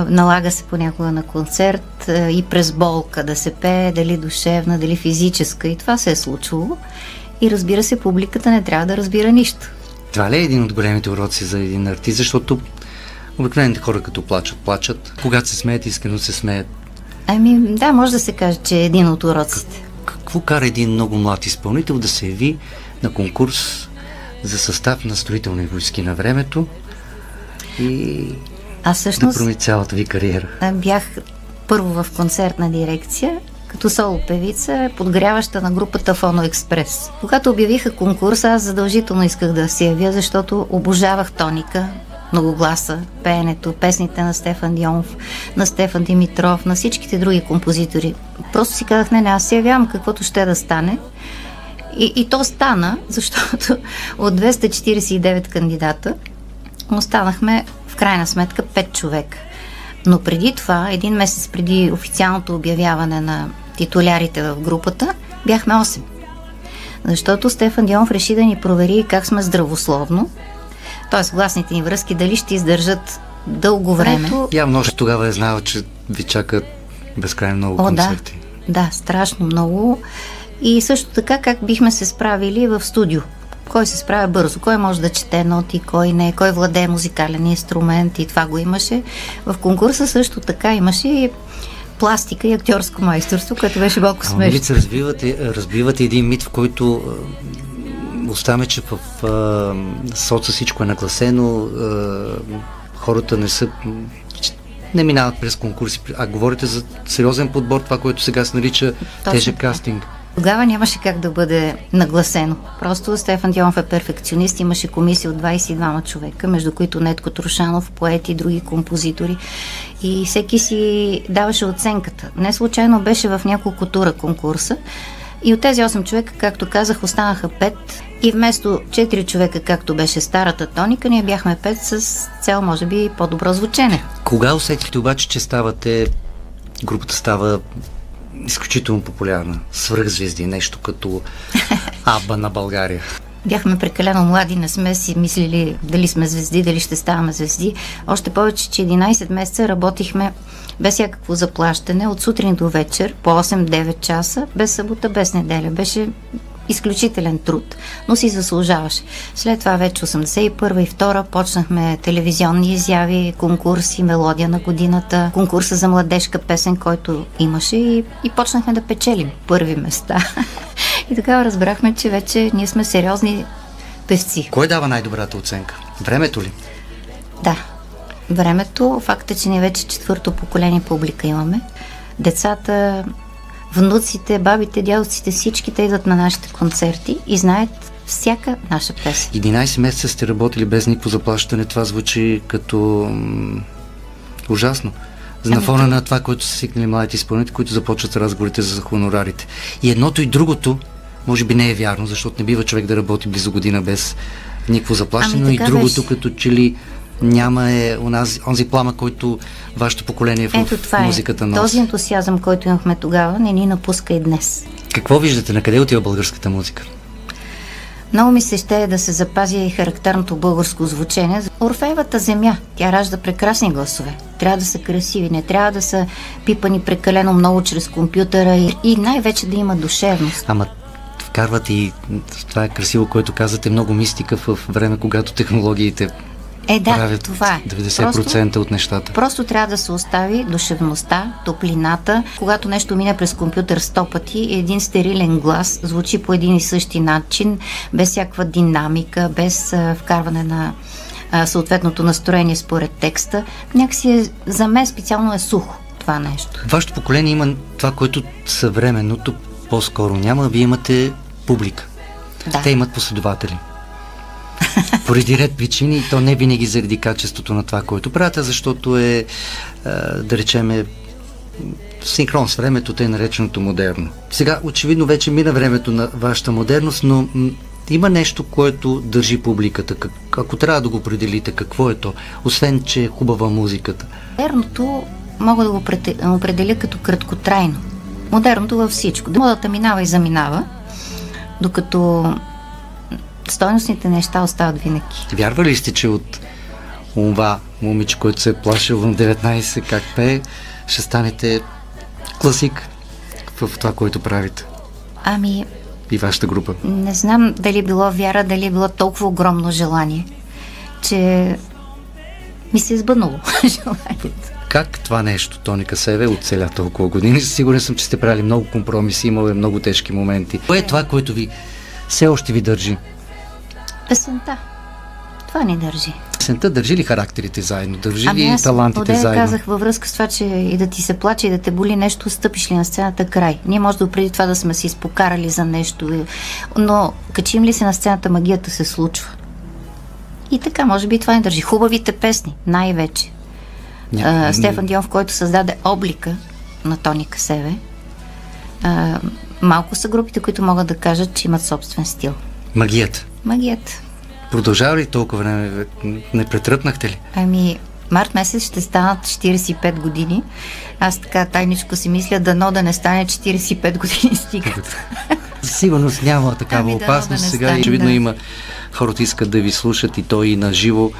Налага се понякога на концерт и през болка да се пее, дали душевна, дали физическа, и това се е случило. И разбира се, публиката не трябва да разбира нищо. Това ли е един от големите уроци за един артист? Защото обикновените хора като плачат. Когато се смеят, искрено се смеят. Да, може да се каже, че е един от уроците. Какво кара един много млад изпълнител да се яви на конкурс за състав на Строителни войски на времето и да промени цялата ви кариера? Бях първо в концертна дирекция, като соло певица, подгряваща на групата Фоно Експрес. Когато обявиха конкурса, аз задължително исках да се явя, защото обожавах тоника, многогласа, пеенето, песните на Стефан Дионов, на Стефан Димитров, на всичките други композитори. Просто си казах, не, аз се явявам каквото ще да стане. И то стана, защото от 249 кандидата останахме в крайна сметка 5 човека. Но преди това, един месец преди официалното обявяване на титулярите в групата, бяхме 8. Защото Стефан Дионов реши да ни провери как сме здравословно, т.е. гласните ни връзки дали ще издържат дълго време. Явно още тогава е знала, че ви чакат безкрайно много концерти. Да, страшно много. И също така как бихме се справили в студио. Кой се справя бързо, кой може да чете ноти, кой не, кой владее музикален инструмент, и това го имаше. В конкурса също така имаше и пластика и актьорско майсторство, което беше малко смешно. Разбивате един мит, в който оставаме, че в соца всичко е нагласено, хората не минават през конкурси, а говорите за сериозен подбор, това, което сега се нарича тежък кастинг. Тогава нямаше как да бъде нагласено. Просто Стефан Дионов е перфекционист, имаше комисия от 22 човека, между които Нетко Трушанов, поети и други композитори. И всеки си даваше оценката. Не случайно беше в няколко тура конкурса. И от тези 8 човека, както казах, останаха 5. И вместо 4 човека, както беше старата тоника, ние бяхме 5 с цел, може би, по-добро звучене. Кога усетихте обаче, че групата става изключително популярна, свръхзвезди, нещо като Аба на България? Бяхме прекалено млади, не сме си мислили дали сме звезди, дали ще ставаме звезди. Още повече, че 11 месеца работихме без всякакво заплащане, от сутрин до вечер, по 8-9 часа, без събота, без неделя. Беше изключителен труд, но си заслужаваше. След това вече 81-а и 2-а почнахме телевизионни изяви, конкурси, мелодия на годината, конкурса за младежка песен, който имаше, и почнахме да печелим първи места. И тогава разбрахме, че вече ние сме сериозни певци. Кой дава най-добрата оценка? Времето ли? Да, времето. Факт е, че ние вече 4-то поколение публика имаме. Децата, внуците, бабите, дядовците, всички те идват на нашите концерти и знаят всяка наша песен. 11 месеца сте работили без никакво заплащане. Това звучи като ужасно. На фона на това, което са свикнали младите изпълнители, които започват разговорите за хонорарите. И едното и другото може би не е вярно, защото не бива човек да работи близо година без никакво заплащане, но и другото беше, като че ли няма онзи плама, който вашето поколение в музиката носи. Този ентусиазъм, който имахме тогава, не ни напуска и днес. Какво виждате? На къде отива българската музика? Много ми се ще да се запази характерното българско звучение. Орфеевата земя, тя ражда прекрасни гласове. Трябва да са красиви, не трябва да са пипани прекалено много чрез компютъра и най-вече да има душевност. Ама вкарват и това е красиво, което казвате, много мистика в време, когато технологиите правят това е. 90% от нещата. Просто трябва да се остави душевността, топлината. Когато нещо мине през компютър 100 пъти, един стерилен глас звучи по един и същи начин, без всякаква динамика, без вкарване на съответното настроение според текста. Някакси за мен специално е сухо това нещо. Вашето поколение има това, което съвременното по-скоро няма. Вие имате публика. Да. Те имат последователи. Поради ред причини, то не винаги заради качеството на това, което правят, защото е, да речеме, синхрон с времето, тъй нареченото модерно. Сега, очевидно, вече мина времето на вашата модерност, но има нещо, което държи публиката. Ако трябва да го определите, какво е то? Освен, че е хубава музиката. Модерното мога да го определя като краткотрайно. Модерното във всичко. Модата минава и заминава, докато стойностните неща остават винаги. Вярва ли сте, че от това момиче, който се е плашил на 19, как пее, ще станете класик в това, което правите? Ами, и вашата група? Не знам дали било вяра, дали било толкова огромно желание, че ми се е сбъднало желанието. Как това нещо, Тоника Севе, оцеля толкова години? Сигурен съм, че сте правили много компромиси, имало много тежки моменти. Кое е това, което ви все още ви държи? Песента. Това ни държи. Песента държи ли характерите заедно? Държи ли талантите заедно? Аз казах във връзка с това, че и да ти се плаче, и да те боли нещо, стъпиш ли на сцената, край. Ние може да преди това да сме се изпокарали за нещо, но качим ли се на сцената, магията се случва. И така, може би това ни държи. Хубавите песни, най-вече. Стефан Дионов, който създаде облика на Тоника Севе. Малко са групите, които могат да кажат, че имат собствен стил. Магията. Продължава ли толкова време? Не претръпнахте ли? Ами, март месец ще станат 45 години. Аз така тайничко си мисля, дано да не стане 45 години стигат. Сигурност няма такава опасност. Сега очевидно има хората искат да ви слушат и то и на живо.